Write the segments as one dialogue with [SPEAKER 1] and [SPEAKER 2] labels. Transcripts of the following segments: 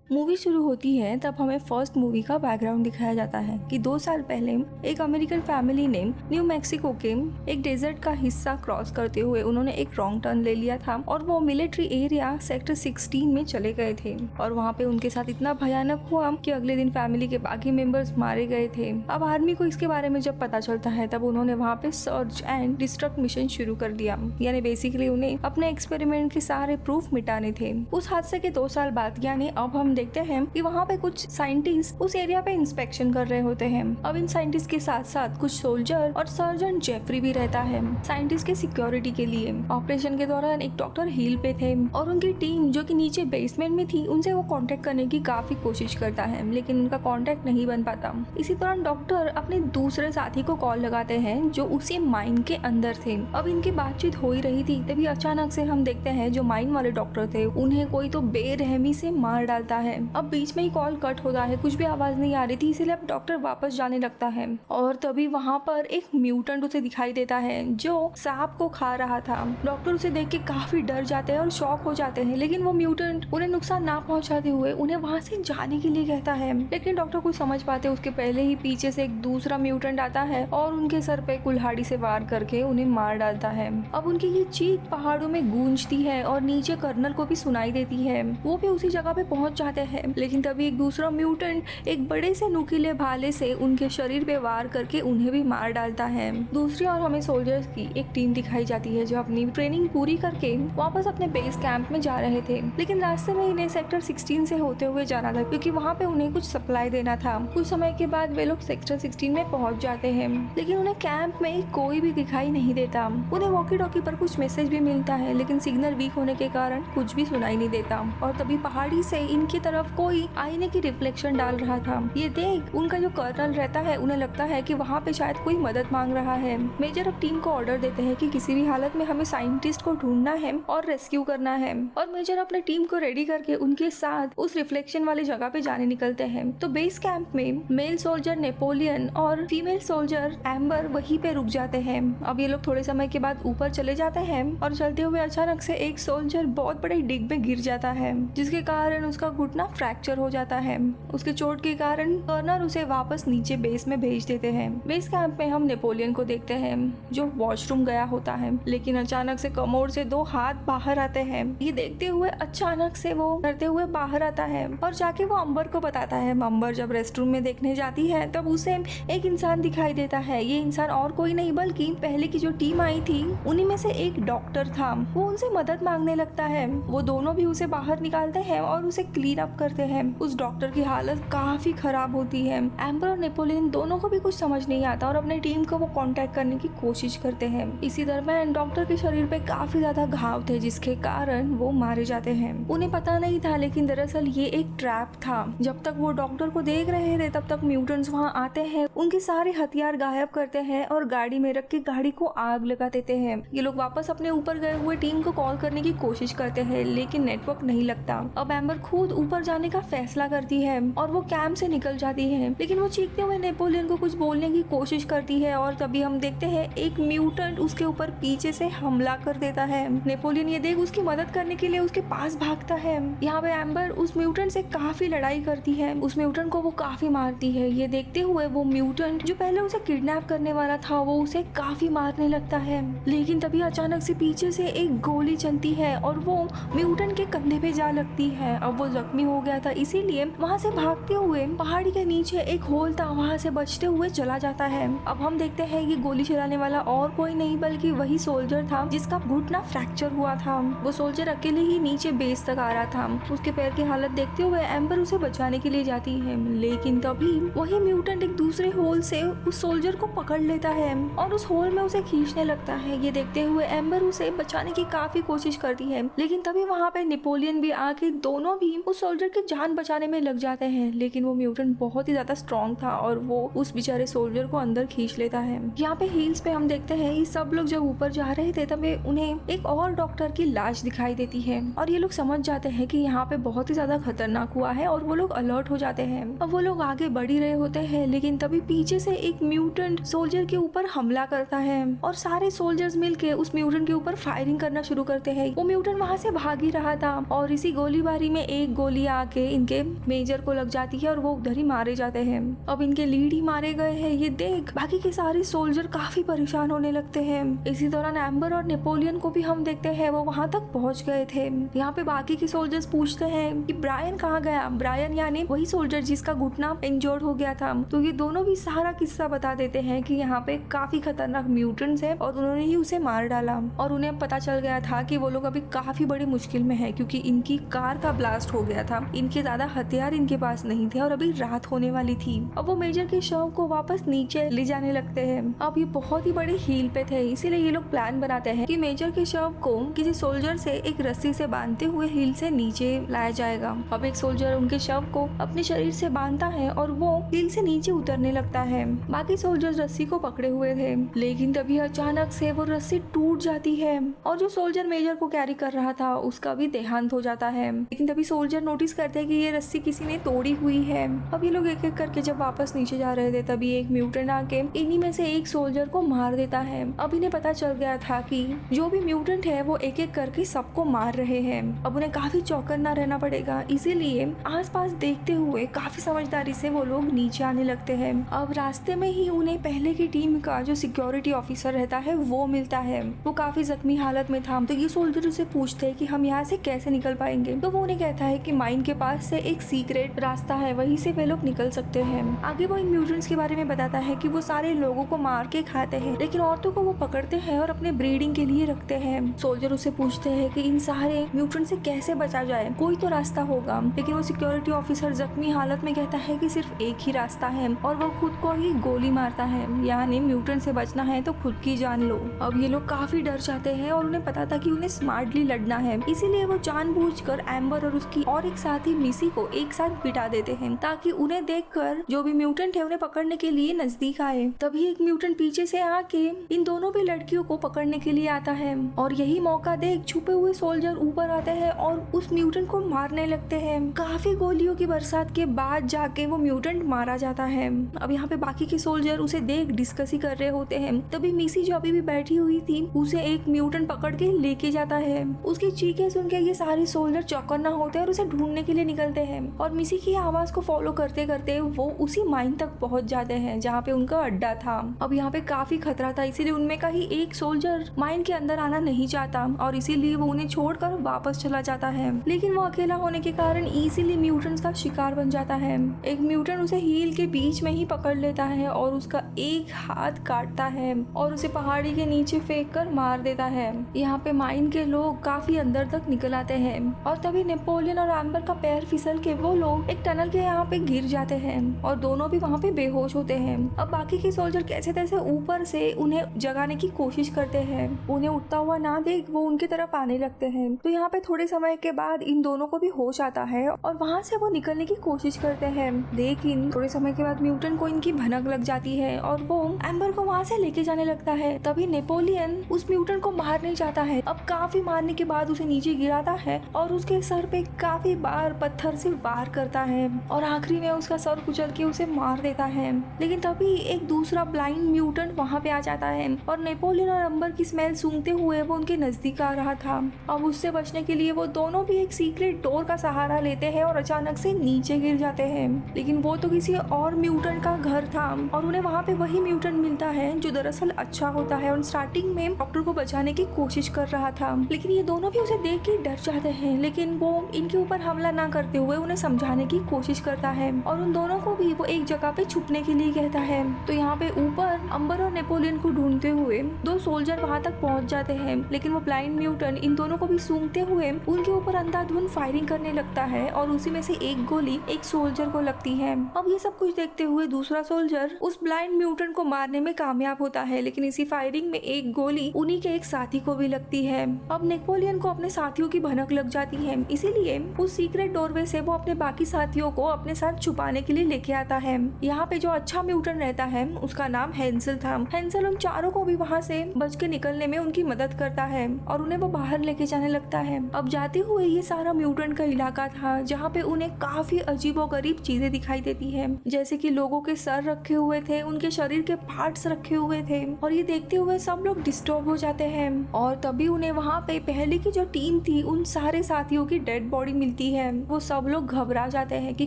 [SPEAKER 1] Movie शुरू होती है तब हमें फर्स्ट मूवी का बैकग्राउंड दिखाया जाता है कि 2 साल पहले एक अमेरिकन फैमिली ने न्यू मैक्सिको के एक डेजर्ट का हिस्सा क्रॉस करते हुए उन्होंने एक रॉन्ग टर्न ले लिया था और वो मिलिट्री एरिया सेक्टर 16 में चले गए थे और वहाँ पे उनके साथ इतना भयानक हुआ कि अगले दिन फैमिली के बाकी मेंबर्स मारे गए थे। अब आर्मी को इसके बारे में जब पता चलता है तब उन्होंने वहाँ पे सर्च एंड डिस्ट्रक्ट मिशन शुरू कर दिया, यानी बेसिकली उन्हें अपने एक्सपेरिमेंट के सारे प्रूफ मिटाने थे। उस हादसे के 2 साल बाद यानी अब हम देखते हैं कि वहाँ पे कुछ साइंटिस्ट उस एरिया पे इंस्पेक्शन कर रहे होते हैं। अब इन साइंटिस्ट के साथ साथ कुछ सोल्जर और सर्जन जेफरी भी रहता है साइंटिस्ट के सिक्योरिटी के लिए। ऑपरेशन के दौरान एक डॉक्टर हिल पे थे और उनकी टीम जो कि नीचे बेसमेंट में थी उनसे वो कांटेक्ट करने की काफी कोशिश करता है लेकिन उनका कांटेक्ट नहीं बन पाता। इसी दौरान डॉक्टर अपने दूसरे साथी को कॉल लगाते हैं जो उसी माइन के अंदर थे। अब इनकी बातचीत हो ही रही थी तभी अचानक से हम देखते हैं जो माइन वाले डॉक्टर थे उन्हें कोई तो बेरहमी से मार डालता है। अब बीच में ही कॉल कट होता है, कुछ भी आवाज नहीं आ रही थी, इसीलिए अब डॉक्टर वापस जाने लगता है और तभी वहाँ पर एक म्यूटेंट उसे दिखाई देता है जो सांप को खा रहा था। डॉक्टर उसे देख के काफी डर जाते हैं और शॉक हो जाते हैं लेकिन वो म्यूटेंट उन्हें नुकसान ना पहुंचाते हुए उन्हें वहाँ से जाने के लिए कहता है। लेकिन डॉक्टर कुछ समझ पाते उसके पहले ही पीछे से एक दूसरा म्यूटेंट आता है और उनके सर पे कुल्हाड़ी से वार करके उन्हें मार डालता है। अब उनकी ये चीख पहाड़ों में गूंजती है और नीचे कर्नल को भी सुनाई देती है। वो भी उसी जगह पे पहुंच जाते हैं लेकिन तभी एक दूसरा म्यूटेंट एक बड़े से नुकीले भाले से उनके शरीर पे वार करके उन्हें भी मार डालता है। दूसरी ओर हमें सोल्जर्स की एक टीम दिखाई जाती है जो अपनी ट्रेनिंग पूरी करके वापस अपने बेस कैंप में जा रहे थे लेकिन रास्ते में इन्हें सेक्टर 16 से होते हुए जाना था क्योंकि वहाँ पे उन्हें कुछ सप्लाई देना था। कुछ समय के बाद वे लोग सेक्टर 16 में पहुँच जाते हैं लेकिन उन्हें कैंप में कोई भी दिखाई नहीं देता। उन्हें वॉकी टॉकी पर कुछ मैसेज भी मिलता है लेकिन सिग्नल वीक होने के कारण कुछ भी सुनाई नहीं देता और तभी पहाड़ी से इनकी तरफ कोई आईने की रिफ्लेक्शन डाल रहा था। ये देख उनका जो कर्नल रहता है उन्हें लगता है कि वहाँ पे शायद कोई मदद मांग रहा है। मेजर अब टीम को ऑर्डर देते हैं कि किसी भी हालत में हमें साइंटिस्ट को ढूंढना है और रेस्क्यू करना है और मेजर अपने टीम को रेडी करके उनके साथ उस रिफ्लेक्शन वाली जगह पे जाने निकलते हैं। तो बेस कैंप में मेल सोल्जर नेपोलियन और फीमेल सोल्जर एम्बर वहीं पे रुक जाते हैं। अब ये लोग थोड़े समय के बाद ऊपर चले जाते हैं और चलते हुए अचानक से एक सोल्जर बहुत बड़े डिग में गिर जाता है जिसके कारण उसका घुटना फ्रैक्चर हो जाता है। उसके चोट के कारण कर्नल उसे वापस नीचे बेस में भेज देते हैं। बेस कैंप में हम नेपोलियन को देखते हैं जो वॉशरूम गया होता है लेकिन अचानक से कमोड से 2 हाथ बाहर आते हैं। ये देखते हुए अचानक से वो डरते हुए बाहर आता है और जाके वो अंबर को बताता है। अंबर जब रेस्टरूम में देखने जाती है तब उसे एक इंसान दिखाई देता है। ये इंसान और कोई नहीं बल्कि पहले की जो टीम आई थी उन्हीं में से एक डॉक्टर था। वो उनसे मदद मांगने लगता है। वो दोनों भी उसे बाहर निकालते हैं और उसे क्लीन अप करते हैं। उस डॉक्टर की हालत काफी खराब होती है। एम्बर और नेपोलियन दोनों को भी कुछ समझ नहीं आता और अपनी टीम को वो कांटेक्ट करने की कोशिश करते हैं। इसी दरम्यान डॉक्टर के शरीर पे काफी ज्यादा घाव थे जिसके कारण वो मारे जाते हैं। उन्हें पता नहीं था लेकिन दरअसल ये एक ट्रैप था। जब तक वो डॉक्टर को देख रहे थे तब तक म्यूटेंट्स वहाँ आते हैं, उनके सारे हथियार गायब करते हैं और गाड़ी में रख के गाड़ी को आग लगा देते हैं। ये लोग वापस अपने ऊपर गए हुए टीम को कॉल करने की कोशिश करते हैं लेकिन नेटवर्क नहीं लगता। अब एम्बर खुद ऊपर जाने का फैसला करती है और वो कैंप से निकल जाती है लेकिन वो चीखते हुए नेपोलियन को कुछ बोलने की कोशिश करती है और तभी हम देखते हैं एक म्यूटेंट उसके ऊपर पीछे से हमला कर देता है। नेपोलियन ये देख उसकी मदद करने के लिए उसके पास भागता है। यहाँ पे एम्बर उस म्यूटेंट से काफी लड़ाई करती है, उस म्यूटेंट को वो काफी मारती है। ये देखते हुए वो म्यूटेंट जो पहले उसे किडनैप करने वाला था वो उसे काफी मारने लगता है लेकिन तभी अचानक से पीछे से एक गोली चलती है और वो म्यूटेंट के कंधे पे जा लगती है। अब वो जख्मी हो गया था इसीलिए वहाँ से भागते हुए पहाड़ी के नीचे एक होल था वहाँ से बचते हुए चला जाता है। अब हम देखते हैं कि गोली चलाने वाला और कोई नहीं बल्कि वही सोल्जर था जिसका घुटना फ्रैक्चर हुआ था। वो सोल्जर अकेले ही नीचे बेस तक आ रहा था। उसके पैर की हालत देखते हुए एम्बर उसे बचाने के लिए जाती है लेकिन तभी वही म्यूटेंट एक दूसरे होल से उस सोल्जर को पकड़ लेता है और उस होल में उसे खींचने लगता है। ये देखते हुए एम्बर उसे बचाने की काफी कोशिश करती है लेकिन तभी वहाँ पे नेपोलियन भी आके दोनों भी उस सोल्जर की जान बचाने में लग जाते हैं लेकिन वो म्यूटेंट बहुत ही ज्यादा स्ट्रॉन्ग था और वो उस बेचारे सोल्जर को अंदर खींच लेता है। यहाँ पे हील्स पे हम देखते हैं ये सब लोग जब ऊपर जा रहे थे तब उन्हें एक और डॉक्टर की लाश दिखाई देती है और ये लोग समझ जाते हैं कि यहाँ पे बहुत ही ज्यादा खतरनाक हुआ है और वो लोग अलर्ट हो जाते हैं। अब वो लोग आगे बढ़ ही रहे होते हैं लेकिन तभी पीछे से एक म्यूटेंट सोल्जर के ऊपर हमला करता है और सारे सोल्जर्स मिलके उस म्यूटेंट के ऊपर फायरिंग करना शुरू करते हैं। वो म्यूटेंट वहाँ से भाग ही रहा था और इसी गोलीबारी में एक गोली गोली आके इनके मेजर को लग जाती है और वो उधर ही मारे जाते हैं। अब इनके लीड ही मारे गए हैं ये देख बाकी के सारे सोल्जर काफी परेशान होने लगते हैं। इसी दौरान एम्बर और नेपोलियन को भी हम देखते हैं वो वहाँ तक पहुँच गए थे। यहाँ पे बाकी के सोल्जर्स पूछते हैं कि ब्रायन कहाँ गया। ब्रायन यानी वही सोल्जर जिसका घुटना इंजर्ड हो गया था। तो ये दोनों भी सारा किस्सा बता देते हैं कि यहाँ पे काफी खतरनाक म्यूटेंट्स है और उन्होंने ही उसे मार डाला और उन्हें पता चल गया था कि वो लोग अभी काफी बड़ी मुश्किल में है क्योंकि इनकी कार का ब्लास्ट हो गया था। इनके ज्यादा हथियार इनके पास नहीं थे और अभी रात होने वाली थी। अब वो मेजर के शव को वापस नीचे ले जाने लगते हैं। अब ये बहुत ही बड़े हील पे थे इसीलिए ये लोग प्लान बनाते हैं कि मेजर के शव को किसी सोल्जर से एक रस्सी से बांधते हुए हील से नीचे लाया जाएगा। अब एक सोल्जर उनके शव को अपने शरीर से बांधता है और वो हील से नीचे उतरने लगता है। बाकी सोल्जर्स रस्सी को पकड़े हुए थे लेकिन तभी अचानक से वो रस्सी टूट जाती है और जो सोल्जर मेजर को कैरी कर रहा था उसका भी देहांत हो जाता है। लेकिन तभी सोल्जर नोटिस करते हैं कि ये रस्सी किसी ने तोड़ी हुई है। अब ये लोग एक एक करके जब वापस नीचे जा रहे थे तभी एक म्यूटेंट आके इन्हीं में से एक सोल्जर को मार देता है। अब इन्हें पता चल गया था कि जो भी म्यूटेंट है वो एक एक करके सबको मार रहे हैं। अब उन्हें काफी चौकन्ना रहना पड़ेगा इसीलिए आसपास देखते हुए काफी समझदारी से वो लोग नीचे आने लगते हैं। अब रास्ते में ही उन्हें पहले की टीम का जो सिक्योरिटी ऑफिसर रहता है वो मिलता है। वो काफी जख्मी हालत में था तो ये सोल्जर उसे पूछते हैं कि हम यहाँ से कैसे निकल पाएंगे। तो वो उन्हें कहता है कि माइन के पास से एक सीक्रेट रास्ता है वहीं से वे लोग निकल सकते हैं। आगे वो इन म्यूटेंट्स के बारे में बताता है कि वो सारे लोगों को मार के खाते हैं लेकिन औरतों को वो पकड़ते हैं और अपने ब्रीडिंग के लिए रखते हैं। सोल्जर उसे पूछते हैं कि इन सारे म्यूटेंट से कैसे बचा जाए, कोई तो रास्ता होगा। लेकिन वो सिक्योरिटी ऑफिसर जख्मी हालत में कहता है कि सिर्फ एक ही रास्ता है और वो खुद को ही गोली मारता है। यानी म्यूटेंट से बचना है तो खुद की जान लो। अब ये लोग काफी डर जाते हैं और उन्हें पता था कि उन्हें स्मार्टली लड़ना है इसीलिए वो जानबूझकर एम्बर और उसकी और एक साथी मिसी को एक साथ बिठा देते हैं ताकि उन्हें देखकर जो भी म्यूटेंट है उन्हें पकड़ने के लिए नजदीक आए। तभी एक म्यूटेंट पीछे से आके इन दोनों भी लड़कियों को पकड़ने के लिए आता है और यही मौका देख छुपे हुए सोल्जर ऊपर आते हैं और उस म्यूटेंट को मारने लगते हैं। काफी गोलियों की बरसात के बाद जाके वो म्यूटेंट मारा जाता है। अब यहाँ पे बाकी के सोल्जर उसे देख डिस्कस ही कर रहे होते हैं। तभी मिसी जो अभी भी बैठी हुई थी उसे एक म्यूटेंट पकड़ के लेके जाता है। उसकी चीखें सुन के ये सारे सोल्जर चौकन्ना होते हैं और उसे ढूंढने के लिए निकलते हैं और मिसी की आवाज को फॉलो करते करते वो उसी माइन तक पहुंच जाते हैं जहाँ पे उनका अड्डा था। अब यहाँ पे काफी खतरा था इसीलिए उनमें का ही एक सोल्जर माइन के अंदर आना नहीं चाहता और इसीलिए वो उन्हें छोड़कर वापस चला जाता है। लेकिन वो अकेला होने के कारण इजीली म्यूटेंट्स का शिकार बन जाता है। एक म्यूटेंट उसे हील के बीच में ही पकड़ लेता है और उसका एक हाथ काटता है और उसे पहाड़ी के नीचे फेंक कर मार देता है। यहाँ पे माइन के लोग काफी अंदर तक निकल आते हैं और तभी नेपोलियन और एम्बर का पैर फिसल के वो लोग एक टनल के यहाँ पे गिर जाते हैं और दोनों भी वहाँ पे बेहोश होते हैं। अब बाकी के सोल्जर कैसे तैसे ऊपर से उन्हें जगाने की कोशिश करते हैं। उन्हें उठता हुआ ना देख वो उनकी तरफ आने लगते हैं। तो यहाँ पे थोड़े समय के बाद इन दोनों को भी होश आता है और वहाँ से वो निकलने की कोशिश करते हैं। लेकिन थोड़े समय के बाद म्यूटेंट को इनकी भनक लग जाती है और वो एम्बर को वहाँ से लेके जाने लगता है। तभी नेपोलियन उस म्यूटेंट को मार नहीं चाहता है। अब काफी मारने के बाद उसे नीचे गिराता है और उसके सर पे काफी बार पत्थर से वार करता है और आखिरी में उसका सर कुचल के उसे मार देता है। लेकिन तभी एक दूसरा ब्लाइंड म्यूटेंट वहाँ पे आ जाता है और नेपोलियन और एम्बर की स्मेल सूंघते हुए वो उनके नजदीक आ रहा था। अब उससे बचने के लिए वो दोनों भी एक सीक्रेट डोर का सहारा लेते हैं और अचानक से नीचे गिर जाते हैं। लेकिन वो तो किसी और म्यूटेंट का घर था और उन्हें वहाँ पे वही म्यूटेंट मिलता है जो दरअसल अच्छा होता है और स्टार्टिंग में डॉक्टर को बचाने की कोशिश कर रहा था। लेकिन ये दोनों भी उसे देख के डर जाते हैं लेकिन वो इनके ऊपर हमला ना करते हुए उन्हें समझाने की कोशिश करता है और उन दोनों को भी वो एक जगह पे छुपने के लिए कहता है। तो यहाँ पे ऊपर एम्बर और नेपोलियन को ढूंढते हुए दो सोल्जर वहाँ तक पहुँच जाते हैं लेकिन वो ब्लाइंड म्यूटेंट इन दोनों को भी सूंघते हुए उनके ऊपर अंधाधुंध फायरिंग करने लगता है और उसी में से एक गोली एक सोल्जर को लगती है। अब ये सब कुछ देखते हुए दूसरा सोल्जर उस ब्लाइंड म्यूटेंट को मारने में कामयाब होता है लेकिन इसी फायरिंग में एक गोली उन्हीं के एक साथी को भी लगती है। अब नेपोलियन को अपने साथियों की भनक लग जाती है इसीलिए उस सीक्रेट डोरवे से वो अपने बाकी साथियों को अपने साथ छुपाने के लिए लेके आता है। यहाँ पे जो अच्छा म्यूटेंट रहता है उसका नाम हेंसल था। हेंसल उन चारों को भी वहाँ से बच के निकलने में उनकी मदद करता है और उन्हें वो बाहर लेके जाने लगता है। अब जाते हुए ये सारा म्यूटेंट का इलाका था जहाँ पे उन्हें काफी अजीबोगरीब चीजें दिखाई देती है जैसे कि लोगों के सर रखे हुए थे, उनके शरीर के पार्ट्स रखे हुए थे और ये देखते हुए सब लोग डिस्टर्ब हो जाते हैं। और तभी उन्हें वहाँ पे पहले की जो टीम थी उन सारे साथियों की डेड बॉडी मिलती होती है वो सब लोग घबरा जाते हैं कि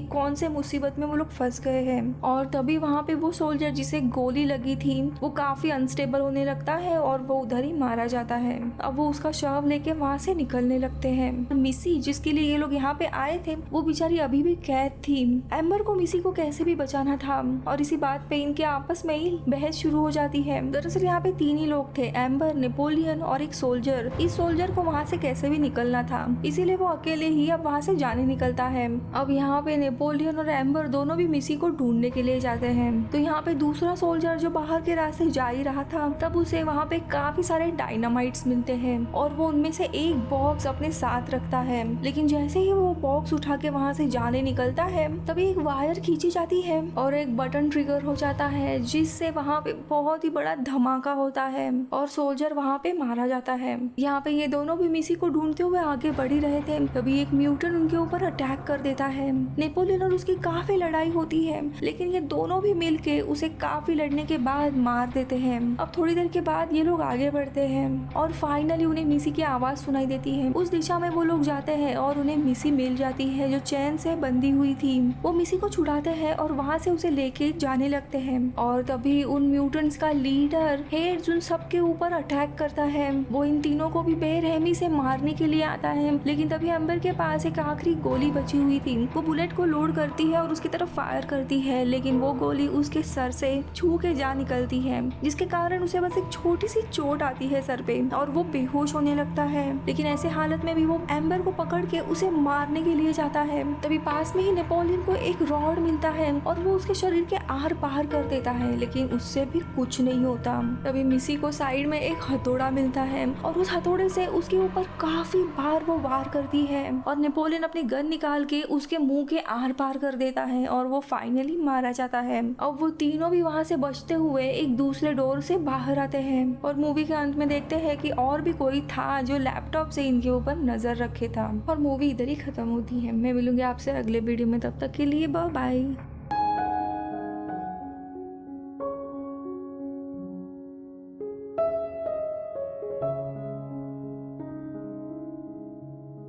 [SPEAKER 1] कौन से मुसीबत में वो लोग फंस गए हैं। और तभी वहाँ पे वो सोल्जर जिसे गोली लगी थी वो काफी अनस्टेबल होने लगता है और वो उधर ही मारा जाता है। अब वो उसका शव लेके वहाँ से निकलने लगते हैं। मिसी जिसके लिए ये लोग यहाँ पे आए थे वो बेचारी अभी भी कैद थी। एम्बर को मिसी को कैसे भी बचाना था और इसी बात पे इनके आपस में ही बहस शुरू हो जाती है। दरअसल यहाँ पे 3 ही लोग थे, एम्बर, नेपोलियन और एक सोल्जर। इस सोल्जर को वहाँ से कैसे भी निकलना था, इसीलिए वो अकेले ही अब वहाँ से जाने निकलता है। अब यहाँ पे नेपोलियन और एम्बर दोनों भी मिसी को ढूंढने के लिए जाते हैं। तो यहाँ पे दूसरा सोल्जर जो बाहर के रास्ते जा ही रहा था तब उसे वहाँ पे काफी सारे डायनामाइट्स मिलते हैं और वो उनमें से एक बॉक्स अपने साथ रखता है। लेकिन जैसे ही वो बॉक्स उठा के वहाँ से जाने निकलता है तभी एक वायर खींची जाती है और एक बटन ट्रिगर हो जाता है जिससे वहाँ पे बहुत ही बड़ा धमाका होता है और सोल्जर वहाँ पे मारा जाता है। यहाँ पे ये दोनों भी मिसी को ढूंढते हुए आगे बढ़ ही रहे थे तभी एक म्यूटेंट उनके ऊपर अटैक कर देता है। नेपोलियन और उसकी काफी लड़ाई होती है लेकिन ये दोनों भी मिलके उसे काफी लड़ने के बाद मार देते हैं। अब थोड़ी देर के बाद ये लोग आगे बढ़ते हैं और फाइनली उन्हें मिसी की आवाज सुनाई देती है। उस दिशा में वो लोग जाते हैं और उन्हें मिसी मिल जाती है जो चैन से बंधी हुई थी। वो मिसी को छुड़ाते हैं और वहाँ से उसे लेके जाने लगते हैं और तभी उन म्यूटेंट्स का लीडर हेड्स उन सबके ऊपर अटैक करता है। वो इन तीनों को भी बेरहमी से मारने के लिए आता है लेकिन तभी एम्बर के पास एक आखिरी गोली बची हुई थी। वो बुलेट को लोड करती है और उसकी तरफ फायर करती है लेकिन वो गोली उसके सर से छू के जा निकलती है जिसके कारण उसे बस एक छोटी सी चोट आती है सर पे और वो बेहोश होने लगता है। लेकिन ऐसे हालत में भी वो एम्बर को पकड़ के उसे मारने के लिए जाता है। तभी पास में ही नेपोलियन को एक रॉड मिलता है और वो उसके शरीर के आर पार कर देता है लेकिन उससे भी कुछ नहीं होता। तभी मिसी को साइड में एक हथौड़ा मिलता है और उस हथौड़े से उसके ऊपर काफी बार वो वार करती है और नेपोलियन अपनी गन निकाल के उसके मुंह के आर पार कर देता है और वो फाइनली मारा जाता है। अब वो तीनों भी वहाँ से बचते हुए एक दूसरे डोर से बाहर आते हैं और मूवी के अंत में देखते हैं कि और भी कोई था जो लैपटॉप से इनके ऊपर नजर रखे था और मूवी इधर ही खत्म होती है। मैं मिलूंगी आपसे अगले वीडियो में, तब तक के लिए बाय बाय।